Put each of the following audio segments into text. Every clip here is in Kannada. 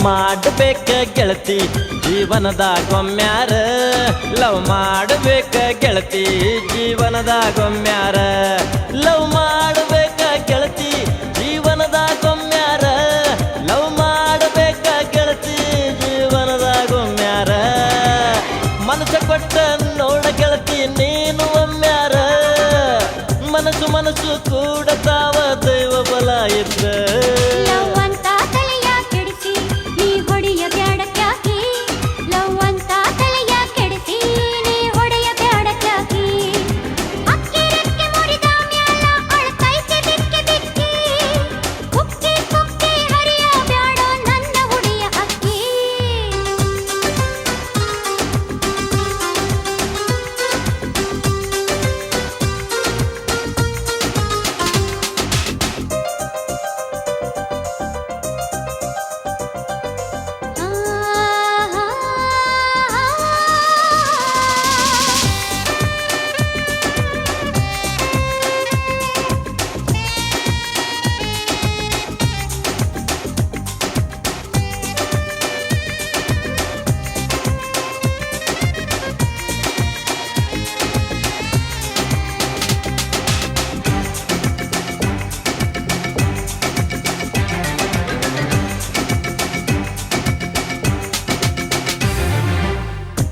ಮಾಡಬೇಕ ಗೆಳತಿ ಜೀವನದಾಗೊಮ್ಮ್ಯಾರ ಲವ್ ಮಾಡಬೇಕ ಗೆಳತಿ ಜೀವನದಾಗೊಮ್ಮ್ಯಾರ ಲವ್ ಮಾಡಬೇಕ ಗೆಳತಿ ಜೀವನದಾಗೊಮ್ಮ್ಯಾರ ಲವ್ ಮಾಡಬೇಕ ಗೆಳತಿ ಜೀವನದಾಗೊಮ್ಮ್ಯಾರ ಮನಸ್ಸ ಕೊಟ್ಟ ನೋಡ ಗೆಳತಿ ನೀನು ಒಮ್ಮ್ಯಾರ ಮನಸ್ಸು ಮನಸ್ಸು ಕೂಡ ತಾವ ದೈವ ಬಲ ಇದ್ದ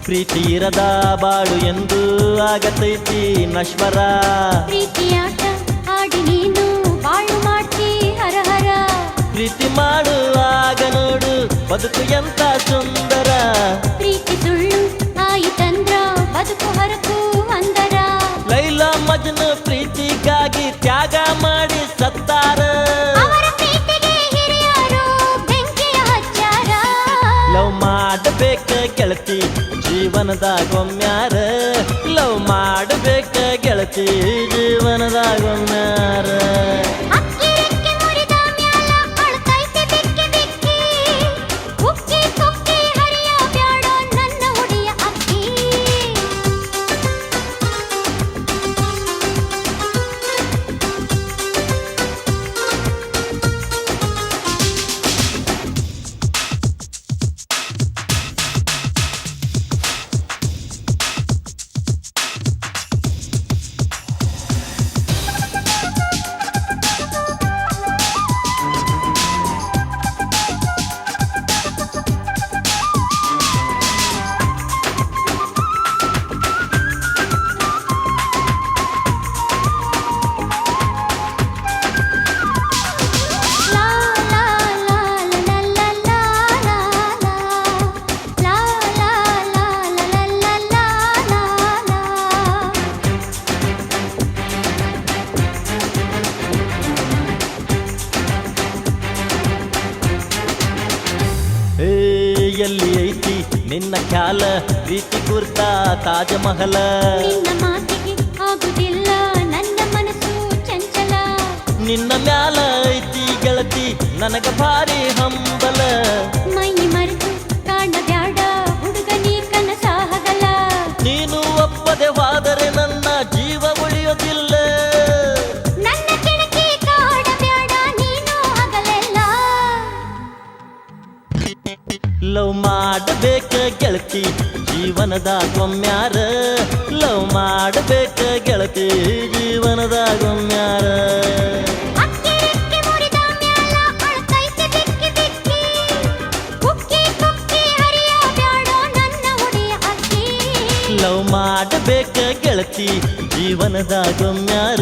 ಪ್ರೀತಿ ಇರದ ಬಾಳು ಎಂದು ಆಗತೈತಿ ನಶ್ವರ ಪ್ರೀತಿಯಾಟ ಆಡಿ ನೀನು ಬಾಳು ಮಾಡ್ತಿ ಹರಹರ ಪ್ರೀತಿ ಮಾಡುವಾಗ ನೋಡು ಬದುಕು ಎಂತ ಸುಂದರ ಪ್ರೀತಿ ಸುಳ್ಳು ಆಯಿತಂದ್ರ ಬದುಕು ಹೊರಕು ಅಂದರ ಲೈಲಾ ಮಜ್ನು ಪ್ರೀತಿಗಾಗಿ ತ್ಯಾಗ ಮಾಡಿ ಸತ್ತಾರ ಅವರ ಪ್ರೀತಿಗೆ ಹಿರಿಯರು ಬೆಂಕಿಯ ಹಚ್ಚಾರ ಲವ್ ಮಾಡಬೇಕ ಗೆಳತಿ ಜೀವನದಾಗೊಮ್ಮ್ಯಾರ ಲವ್ ಮಾಡಬೇಕ ಗೆಳತಿ ಜೀವನದಾಗೊಮ್ಮ್ಯಾರ ಎಲ್ಲಿ ಐತಿ ನಿನ್ನ ಖ್ಯಾಲ ಪ್ರೀತಿ ಕುರ್ತ ತಾಜ ಮಹಲ ನಿನ್ನ ಮಾತಿಗೆ ಆಗುದಿಲ್ಲ ನನ್ನ ಮನಸ್ಸು ಚಂಚಲ ನಿನ್ನ ಮ್ಯಾಲ ಐತಿ ಗೆಳತಿ ನನಗ ಭಾರಿ ಹಂಬಲ ಮೈ ಮರೆತು ಕಾಣಬ್ಯಾಡ ಹುಡುಗನಿ ಕನಸ ಹಗಲ ನೀನು ಒಪ್ಪದೆ ಹೋದರೆ ನನ್ನ ಜೀವ ಉಳಿಯೋದಿಲ್ಲ ನನ್ನ ಕೆಣಕಿ ಕಾಡಬ್ಯಾಡ ನೀನು ಹಗಲೆಲ್ಲ ಲವ್ ಮಾಡಬೇಕ ಗೆಳತಿ ಜೀವನದಾಗೊಮ್ಮ್ಯಾರ ಲವ್ ಮಾಡಬೇಕ ಗೆಳತಿ ಜೀವನದಾಗೊಮ್ಮ್ಯಾರ ಲವ್ ಮಾಡಬೇಕ ಗೆಳತಿ ಜೀವನದಾಗೊಮ್ಮ್ಯಾರ